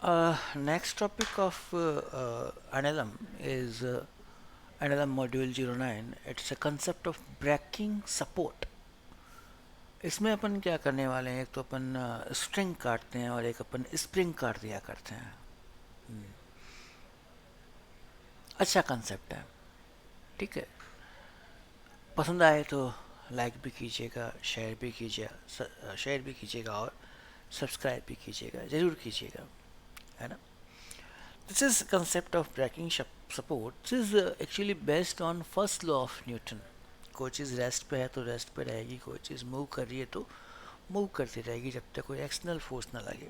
Next topic of NLM is NLM module 09. It's a concept of breaking support. इसमें अपन क्या करने वाले हैं, एक तो अपन स्ट्रिंग काटते हैं और एक अपन स्प्रिंग काट दिया करते हैं। अच्छा कंसेप्ट है, ठीक है। पसंद आए तो लाइक भी कीजिएगा, शेयर भी कीजिएगा और सब्सक्राइब भी कीजिएगा, ज़रूर कीजिएगा, है ना। This is concept of breaking support. This is actually based on first law of Newton. कोई चीज़ रेस्ट पे है तो रेस्ट पे रहेगी, कोई चीज़ मूव कर रही है तो मूव करती रहेगी जब तक कोई एक्सटर्नल फोर्स ना लगे।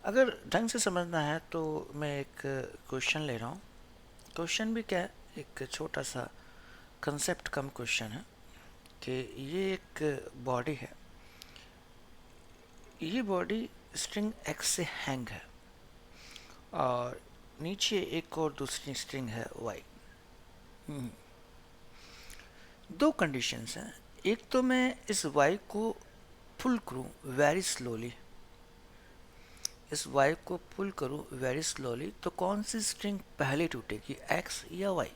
अगर ढंग से समझना है तो मैं एक क्वेश्चन ले रहा हूँ। क्वेश्चन भी क्या है, एक छोटा सा कंसेप्ट कम क्वेश्चन है कि ये एक बॉडी है, ये बॉडी स्ट्रिंग एक्स से हैंग है और नीचे एक और दूसरी स्ट्रिंग है वाई। दो कंडीशंस हैं। एक तो मैं इस वाई को पुल करूं वेरी स्लोली, इस वाई को पुल करूं वेरी स्लोली तो कौन सी स्ट्रिंग पहले टूटेगी, एक्स या वाई।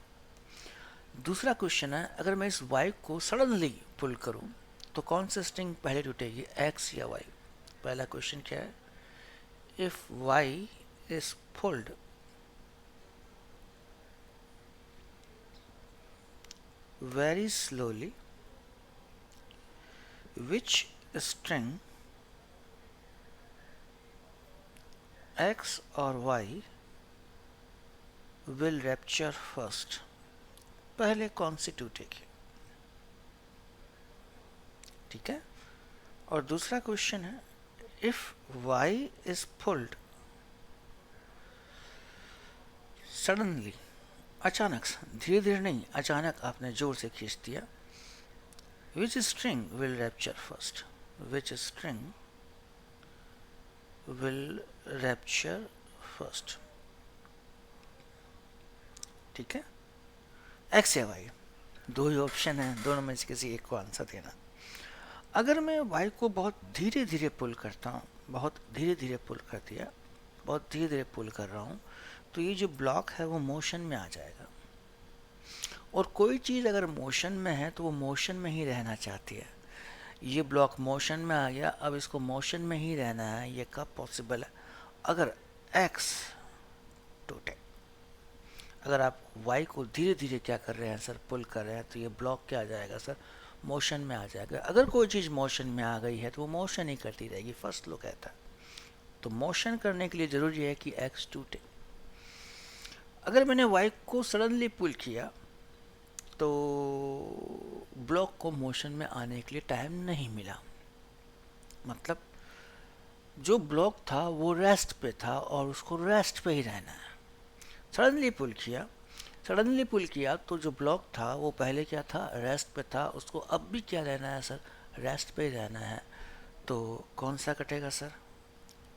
दूसरा क्वेश्चन है, अगर मैं इस वाई को सडनली पुल करूं तो कौन सी स्ट्रिंग पहले टूटेगी, एक्स या वाई। पहला क्वेश्चन क्या है, if y is pulled very slowly, which string x or y will rupture first। पहले कौन सी टूटेगी, ठीक है। और दूसरा क्वेश्चन है, if y is pulled suddenly, अचानक से, धीरे धीरे नहीं, अचानक आपने जोर से खींच दिया, which string will rupture first, which string will rupture first, ठीक है। एक्स या वाई, दो ही ऑप्शन है, दोनों में से किसी एक को आंसर देना। अगर मैं वाई को बहुत धीरे धीरे पुल करता हूँ, बहुत धीरे धीरे पुल कर दिया, बहुत धीरे धीरे पुल कर रहा हूँ, तो ये जो ब्लॉक है वो मोशन में आ जाएगा। और कोई चीज़ अगर मोशन में है तो वो मोशन में ही रहना चाहती है। ये ब्लॉक मोशन में आ गया, अब इसको मोशन में ही रहना है। ये कब पॉसिबल है, अगर एक्स टूटे। अगर आप वाई को धीरे धीरे क्या कर रहे हैं सर, पुल कर रहे हैं, तो ये ब्लॉक क्या आ जाएगा सर, मोशन में आ जाएगा। अगर कोई चीज़ मोशन में आ गई है तो वो मोशन ही करती रहेगी, फर्स्ट लो कहता है। तो मोशन करने के लिए ज़रूरी है कि एक्स टूटे। अगर मैंने वाई को सडनली पुल किया तो ब्लॉक को मोशन में आने के लिए टाइम नहीं मिला, मतलब जो ब्लॉक था वो रेस्ट पे था और उसको रेस्ट पे ही रहना है। सडनली पुल किया, सडनली पुल किया तो जो ब्लॉक था वो पहले क्या था, रेस्ट पे था, उसको अब भी क्या रहना है सर, रेस्ट पे ही रहना है। तो कौन सा कटेगा सर,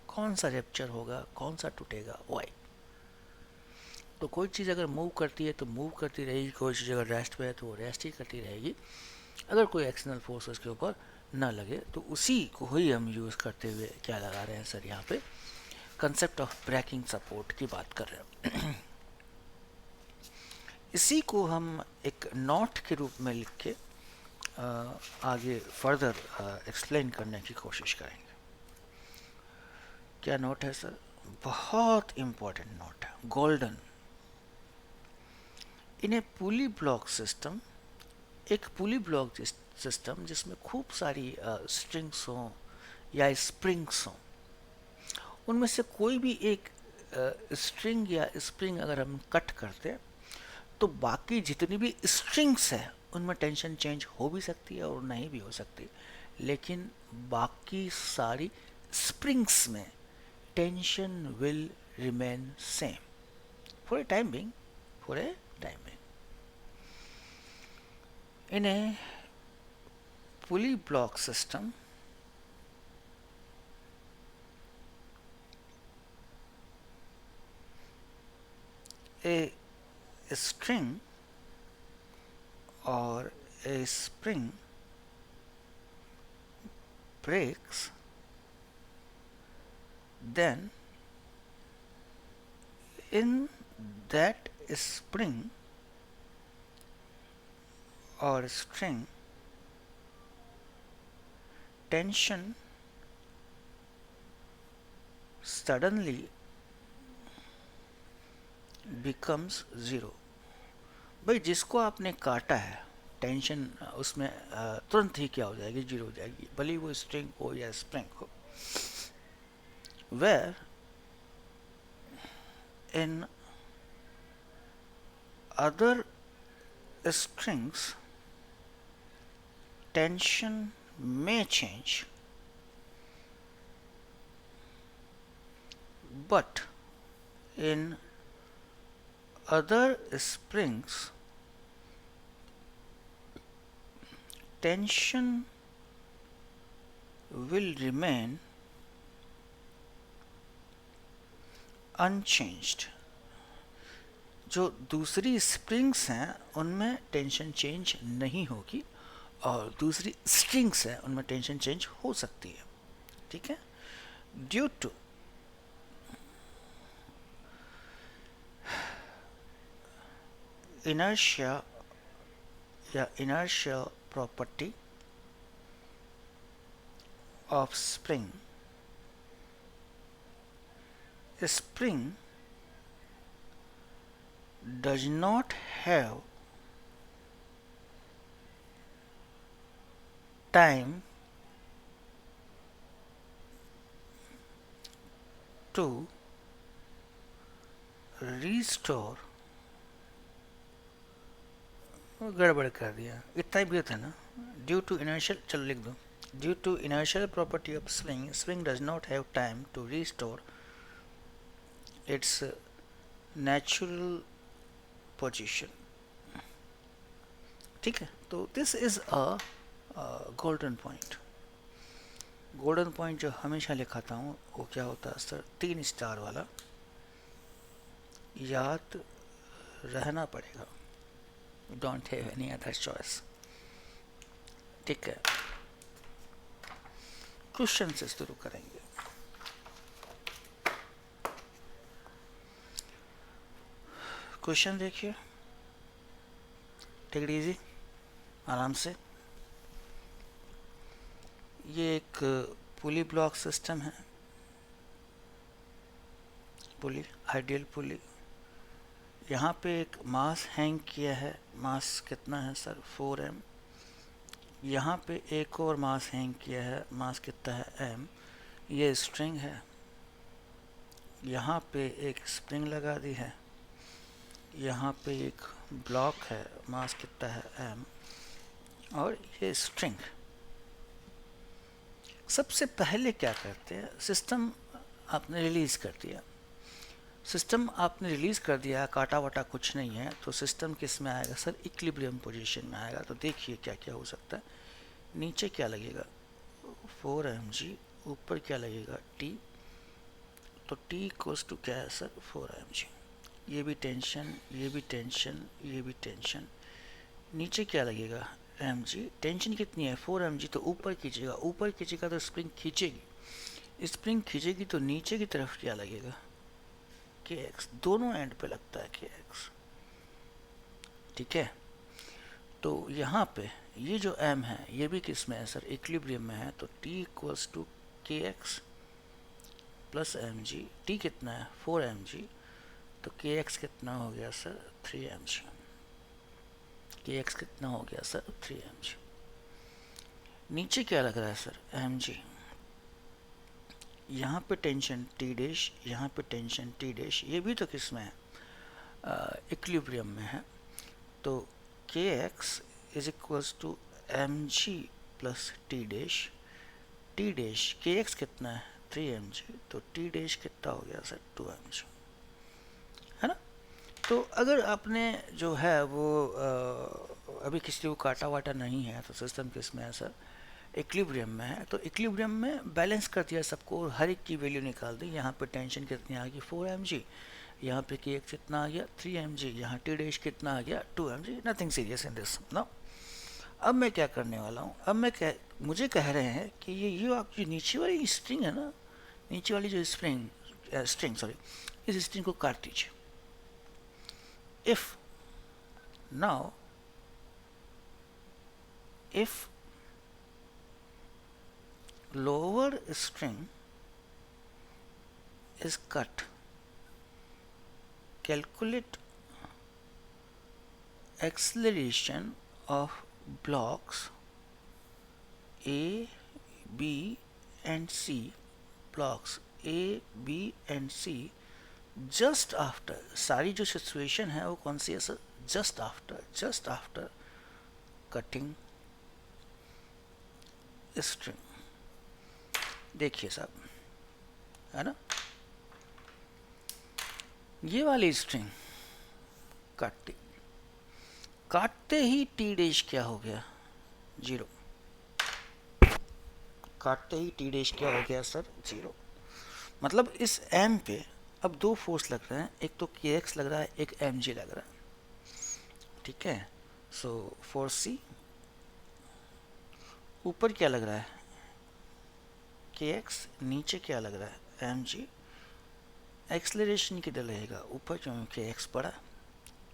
कौन सा रैप्चर होगा, कौन सा टूटेगा, वाई। तो कोई चीज़ अगर मूव करती है तो मूव करती रहेगी, कोई चीज़ अगर रेस्ट पे है तो वो रेस्ट ही करती रहेगी, अगर कोई एक्सटर्नल फोर्स उसके ऊपर ना लगे। तो उसी को ही हम यूज़ करते हुए क्या लगा रहे हैं सर, यहाँ पे कंसेप्ट ऑफ ब्रेकिंग सपोर्ट की बात कर रहे हैं। इसी को हम एक नोट के रूप में लिख के आगे फर्दर एक्सप्लेन करने की कोशिश करेंगे। क्या नोट है सर, बहुत इंपॉर्टेंट नोट है, गोल्डन। इन ए पुली ब्लॉक सिस्टम, एक पुली ब्लॉक सिस्टम जिसमें खूब सारी स्ट्रिंग्स हों या स्प्रिंग्स हों, उनमें से कोई भी एक स्ट्रिंग या स्प्रिंग अगर हम कट करते हैं तो बाकी जितनी भी स्ट्रिंग्स है उनमें टेंशन चेंज हो भी सकती है और नहीं भी हो सकती, लेकिन बाकी सारी स्प्रिंग्स में tension will remain same for a time being, for a time being. In A pulley block system, a string or a spring breaks, then In that spring or string, tension suddenly becomes zero. भाई जिसको आपने काटा है tension उसमें तुरंत ही क्या हो जाएगी, जीरो हो जाएगी, भले वो स्ट्रिंग हो या स्प्रिंग हो. Where in other strings tension may change, but in other springs tension will remain unchanged. जो दूसरी स्प्रिंग्स हैं उनमें टेंशन चेंज नहीं होगी और दूसरी स्ट्रिंग्स हैं उनमें टेंशन चेंज हो सकती है. ठीक है. ड्यू टू inertia या inertial property of spring, a spring does not have time to restore. गड़बड़ कर दिया, इतना ही भी था ना. ड्यू टू इनर्शियल, चलो लिख दो. Due to inertial property of spring, spring does not have time to restore its natural position. ठीक है. तो this is a golden point. Golden point जो हमेशा लिखाता हूँ वो क्या होता है सर, 3 स्टार वाला. याद रहना पड़ेगा, don't have any other choice. ठीक है. क्वेश्चन से शुरू करेंगे. क्वेश्चन देखिए, टेक इट इजी, आराम से. ये एक पुली ब्लॉक सिस्टम है. पुली, आइडियल पुली. यहाँ पे एक मास हैंग किया है. मास कितना है सर, 4m. यहाँ पे एक और मास हैंग किया है. मास कितना है, m. ये स्ट्रिंग है. यहाँ पे एक स्प्रिंग लगा दी है. यहाँ पे एक ब्लॉक है, मास कितना है, m. और ये स्ट्रिंग. सबसे पहले क्या करते हैं, सिस्टम आपने रिलीज कर दिया. सिस्टम आपने रिलीज कर दिया, काटा वाटा कुछ नहीं है, तो सिस्टम किस में आएगा सर, इक्विलिब्रियम पोजीशन में आएगा. तो देखिए क्या क्या हो सकता है. नीचे क्या लगेगा, 4mg. ऊपर क्या लगेगा, t. तो t इक्वल्स टू क्या है सर, 4mg. ये भी टेंशन, ये भी टेंशन, ये भी टेंशन. नीचे क्या लगेगा, mg. टेंशन कितनी है, 4mg. तो ऊपर खींचेगा, ऊपर खींचेगा तो स्प्रिंग खींचेगी. स्प्रिंग खींचेगी तो नीचे की तरफ क्या लगेगा, kx. दोनों एंड पे लगता है kx. ठीक है. तो यहाँ पे ये जो m है ये भी किस में है सर, इक्विलिब्रियम में है. तो t equals to kx plus mg. t कितना है, 4mg. तो kx कितना हो गया सर, 3mg. kx कितना हो गया सर, 3mg. नीचे क्या लग रहा है सर, mg. यहाँ पे टेंशन t डैश, यहाँ पे टेंशन t डैश. ये भी तो किस में है, इक्विलिब्रियम में है. तो kx is equals to mg plus t dash. t dash, kx कितना है, 3mg. तो t डैश कितना हो गया सर, 2mg. है ना. तो अगर आपने जो है वो अभी किसी को काटा वाटा नहीं है तो सिस्टम किस में है सर, इक्विलिब्रियम में है. तो इक्विलिब्रियम में बैलेंस कर दिया सबको और हर एक की वैल्यू निकाल दी. यहाँ पे टेंशन कितनी आ गई, 4mg. यहाँ पे kx कितना आ गया, 3mg. यहाँ t डैश कितना आ गया, 2mg. Nothing serious in this no. अब मैं क्या करने वाला हूँ, अब मैं मुझे कह रहे हैं कि ये आपकी नीचे वाली स्ट्रिंग है ना, नीचे वाली जो स्ट्रिंग सॉरी, इस स्ट्रिंग को काट दीजिए. if now if lower string is cut, calculate acceleration of blocks A, B and C, blocks A, B and C just after, सारी जो सिचुएशन है वो कौन सी है sir, just after cutting string. देखिए साहब, है ना, ये वाली स्ट्रिंग काटते ही टी डैश क्या हो गया, 0. काटते ही टी डैश क्या हो गया सर, 0. मतलब इस एम पे अब दो फोर्स लग रहे हैं, एक तो के एक्स लग रहा है, एक एम जी लग रहा है. ठीक है, सो फोर्स सी, ऊपर क्या लग रहा है के एक्स, नीचे क्या लग रहा है एम जी. एक्सलरेशन किधर रहेगा, ऊपर, क्योंकि के एक्स बड़ा,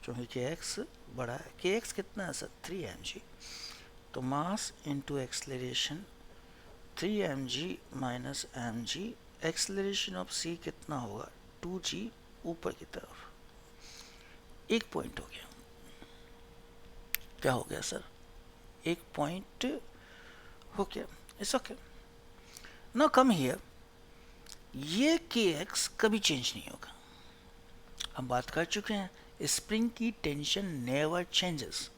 क्योंकि के एक्स बड़ा है. के एक्स कितना है सर, 3 एम जी. तो mass into acceleration 3 m g minus M g. Acceleration of c कितना होगा, 2g ऊपर की तरफ. एक पॉइंट हो गया, क्या हो गया सर, एक पॉइंट हो गया. It's okay. Now come here, ये के एक्स कभी चेंज नहीं होगा. हम बात कर चुके हैं स्प्रिंग की टेंशन नेवर चेंजेस.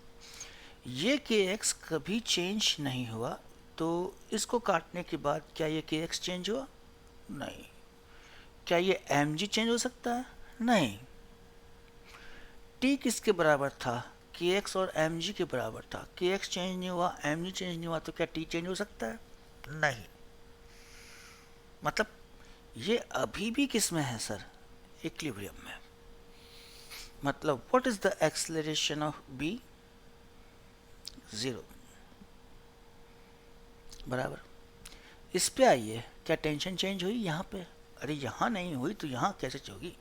ये के एक्स कभी चेंज नहीं हुआ, तो इसको काटने के बाद क्या ये के एक्स चेंज हुआ, नहीं. क्या ये एम जी चेंज हो सकता है, नहीं. टी किसके बराबर था, के एक्स और एम जी के बराबर था. के एक्स चेंज नहीं हुआ, एम जी चेंज नहीं हुआ, तो क्या टी चेंज हो सकता है, नहीं. मतलब ये अभी भी किस में है सर, इक्विलिब्रियम में. मतलब what is the acceleration of B, 0 बराबर. इस पे आइए, क्या टेंशन चेंज हुई यहाँ पे, अरे यहाँ नहीं हुई तो यहाँ कैसे होगी.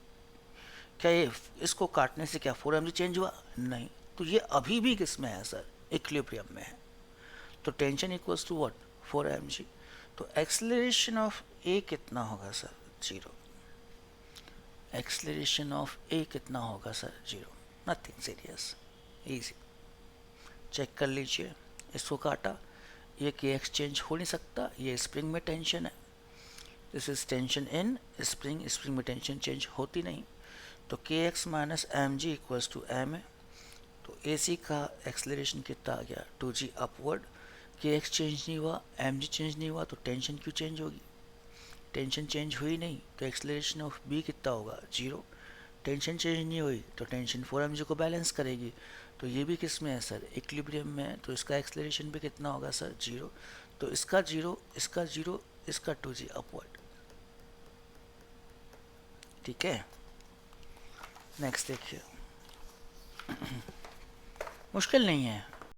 क्या ये इसको काटने से क्या 4 mg चेंज हुआ, नहीं. तो ये अभी भी किस में है सर, इक्विलिब्रियम में है. तो tension equals to what, 4 mg. तो एक्सेलरेशन ऑफ ए कितना होगा सर, 0. एक्सेलरेशन ऑफ ए कितना होगा sir, 0. Nothing serious, easy. Check कर लीजिए, इसको काटा, ये के एक्स चेंज हो नहीं सकता, ये स्प्रिंग में टेंशन है. This is tension in spring, spring में टेंशन चेंज होती नहीं. तो K X minus M G equals to M है. तो ए सी का एक्सेलरेशन कितना आ गया, 2g अपवर्ड. के एक्स चेंज नहीं हुआ, एम जी चेंज नहीं हुआ, तो टेंशन क्यों चेंज होगी, टेंशन चेंज हुई नहीं, तो एक्सेलरेशन ऑफ बी कितना होगा, 0. टेंशन चेंज नहीं हुई तो टेंशन 4 mg को बैलेंस करेगी. तो ये भी किस में है सर, इक्विलिब्रियम में है. तो इसका एक्सेलरेशन भी कितना होगा सर, 0. तो इसका 0, इसका 0, इसका 2g अपवर्ड. ठीक है, नेक्स्ट देखिए. मुश्किल नहीं है,